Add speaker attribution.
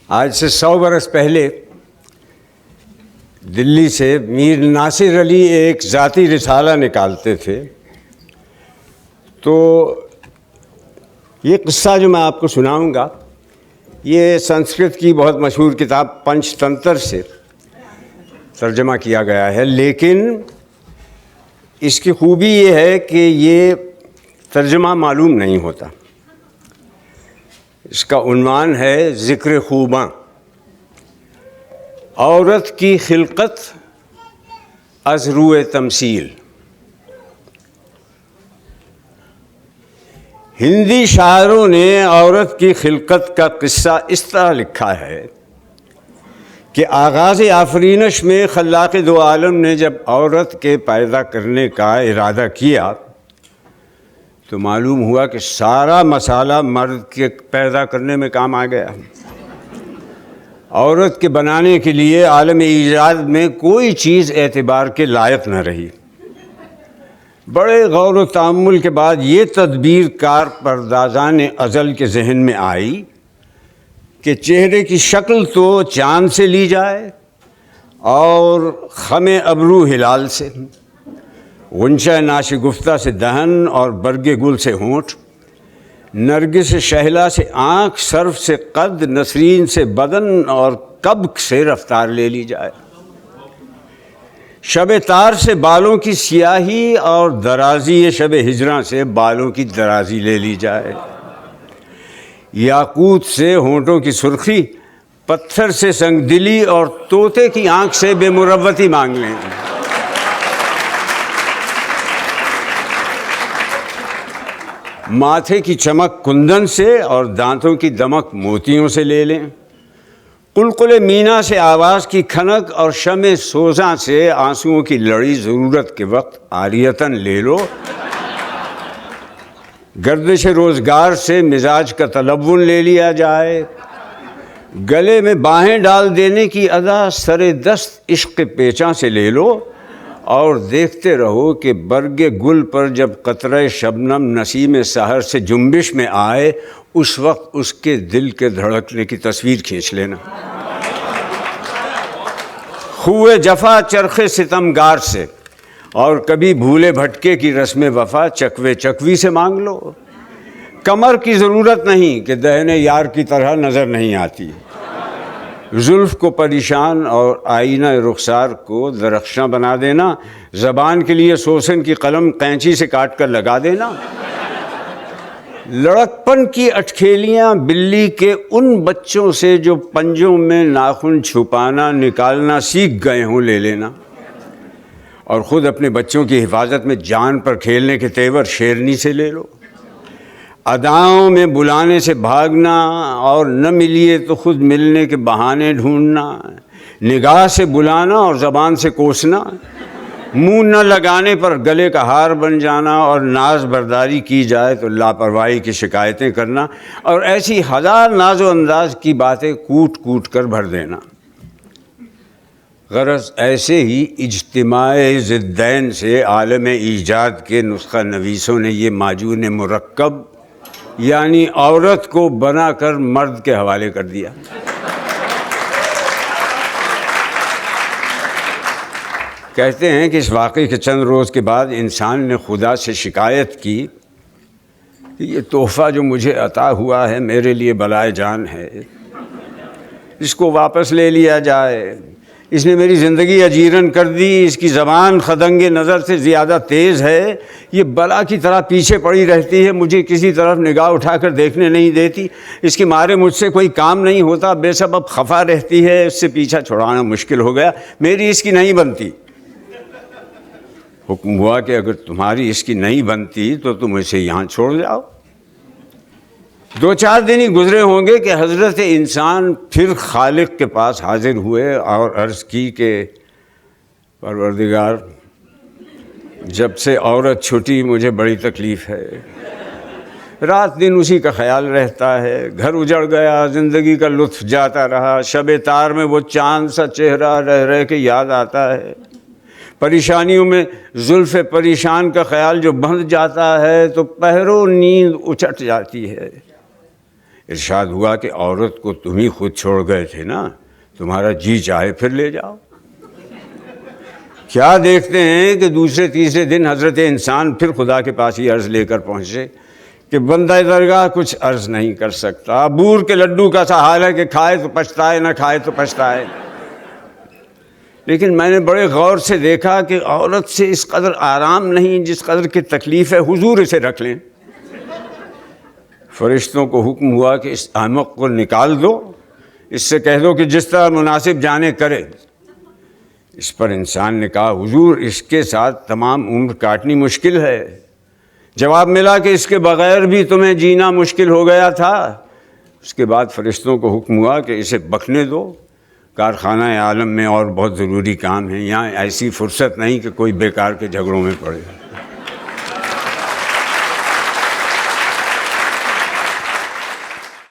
Speaker 1: آج سے 100 برس پہلے دلی سے میر ناصر علی ایک ذاتی رسالہ نکالتے تھے. تو یہ قصہ جو میں آپ کو سناؤں گا یہ سنسکرت کی بہت مشہور کتاب پنچ تنتر سے ترجمہ کیا گیا ہے، لیکن اس کی خوبی یہ ہے کہ یہ ترجمہ معلوم نہیں ہوتا. اس کا عنوان ہے ذکر خوباں، عورت کی خلقت از روئے تمثیل. ہندی شاعروں نے عورت کی خلقت کا قصہ اس طرح لکھا ہے کہ آغاز آفرینش میں خلاق دو عالم نے جب عورت کے پیدا کرنے کا ارادہ کیا تو معلوم ہوا کہ سارا مسالہ مرد کے پیدا کرنے میں کام آ گیا. عورت کے بنانے کے لیے عالم ایجاد میں کوئی چیز اعتبار کے لائق نہ رہی. بڑے غور و تأمل کے بعد یہ تدبیر کار پردازان ازل کے ذہن میں آئی کہ چہرے کی شکل تو چاند سے لی جائے اور خم ابرو ہلال سے، غنچہ ناشگفتہ سے دہن اور برگ گل سے ہونٹ، نرگس شہلا سے آنکھ، سرف سے قد، نسرین سے بدن اور کبک سے رفتار لے لی جائے. شب تار سے بالوں کی سیاہی اور درازی شب ہجراں سے بالوں کی درازی لے لی جائے. یاقوت سے ہونٹوں کی سرخی، پتھر سے سنگ دلی اور طوطے کی آنکھ سے بے مروتی مانگ لیں. ماتھے کی چمک کندن سے اور دانتوں کی دمک موتیوں سے لے لیں. قلقل مینا سے آواز کی کھنک اور شمع سوزاں سے آنسوؤں کی لڑی ضرورت کے وقت عاریتاً لے لو. گردش روزگار سے مزاج کا تلون لے لیا جائے. گلے میں باہیں ڈال دینے کی ادا سر دست عشق پیچاں سے لے لو اور دیکھتے رہو کہ برگ گل پر جب قطرہ شبنم نسیم سحر سے جنبش میں آئے اس وقت اس کے دل کے دھڑکنے کی تصویر کھینچ لینا. خوئے جفا چرخ ستمگار سے اور کبھی بھولے بھٹکے کی رسم وفا چکوے چکوی سے مانگ لو. کمر کی ضرورت نہیں کہ دہنے یار کی طرح نظر نہیں آتی. زلف کو پریشان اور آئینہ رخسار کو درخشاں بنا دینا. زبان کے لیے سوسن کی قلم قینچی سے کاٹ کر لگا دینا. لڑکپن کی اٹکھیلیاں بلی کے ان بچوں سے جو پنجوں میں ناخن چھپانا نکالنا سیکھ گئے ہوں لے لینا. اور خود اپنے بچوں کی حفاظت میں جان پر کھیلنے کے تیور شیرنی سے لے لو. اداؤں میں بلانے سے بھاگنا اور نہ ملیے تو خود ملنے کے بہانے ڈھونڈنا. نگاہ سے بلانا اور زبان سے کوسنا. منہ نہ لگانے پر گلے کا ہار بن جانا اور ناز برداری کی جائے تو لاپرواہی کی شکایتیں کرنا اور ایسی ہزار ناز و انداز کی باتیں کوٹ کوٹ کر بھر دینا. غرض ایسے ہی اجتماع ضدین سے عالم ایجاد کے نسخہ نویسوں نے یہ معجون مرکب یعنی عورت کو بنا کر مرد کے حوالے کر دیا. کہتے ہیں کہ اس واقعے کے چند روز کے بعد انسان نے خدا سے شکایت کی کہ یہ تحفہ جو مجھے عطا ہوا ہے میرے لیے بلائے جان ہے، اس کو واپس لے لیا جائے. اس نے میری زندگی اجیرن کر دی. اس کی زبان خدنگ نظر سے زیادہ تیز ہے. یہ بلا کی طرح پیچھے پڑی رہتی ہے، مجھے کسی طرف نگاہ اٹھا کر دیکھنے نہیں دیتی. اس کے مارے مجھ سے کوئی کام نہیں ہوتا، بے سبب خفا رہتی ہے. اس سے پیچھا چھڑانا مشکل ہو گیا، میری اس کی نہیں بنتی. حکم ہوا کہ اگر تمہاری اس کی نہیں بنتی تو تم اسے یہاں چھوڑ جاؤ. 2-4 دن ہی گزرے ہوں گے کہ حضرت انسان پھر خالق کے پاس حاضر ہوئے اور عرض کی کہ پروردگار، جب سے عورت چھٹی مجھے بڑی تکلیف ہے. رات دن اسی کا خیال رہتا ہے. گھر اجڑ گیا، زندگی کا لطف جاتا رہا. شب تار میں وہ چاند سا چہرہ رہ رہ کے یاد آتا ہے. پریشانیوں میں زلف پریشان کا خیال جو بندھ جاتا ہے تو پہرو نیند اچٹ جاتی ہے. ارشاد ہوا کہ عورت کو تم ہی خود چھوڑ گئے تھے نا، تمہارا جی چاہے پھر لے جاؤ۔ کیا دیکھتے ہیں کہ دوسرے تیسرے دن حضرت انسان پھر خدا کے پاس ہی عرض لے کر پہنچے کہ بندہ درگاہ کچھ عرض نہیں کر سکتا، بور کے لڈو کا سا حال ہے کہ کھائے تو پچھتائے، نہ کھائے تو پچھتائے۔ لیکن میں نے بڑے غور سے دیکھا کہ عورت سے اس قدر آرام نہیں جس قدر کی تکلیف ہے، حضور اسے رکھ لیں۔ فرشتوں کو حکم ہوا کہ اس احمق کو نکال دو، اس سے کہہ دو کہ جس طرح مناسب جانے کرے۔ اس پر انسان نے کہا حضور اس کے ساتھ تمام عمر کاٹنی مشکل ہے۔ جواب ملا کہ اس کے بغیر بھی تمہیں جینا مشکل ہو گیا تھا۔ اس کے بعد فرشتوں کو حکم ہوا کہ اسے بکنے دو، کارخانہ عالم میں اور بہت ضروری کام ہے، یہاں ایسی فرصت نہیں کہ کوئی بیکار کے جھگڑوں میں پڑے۔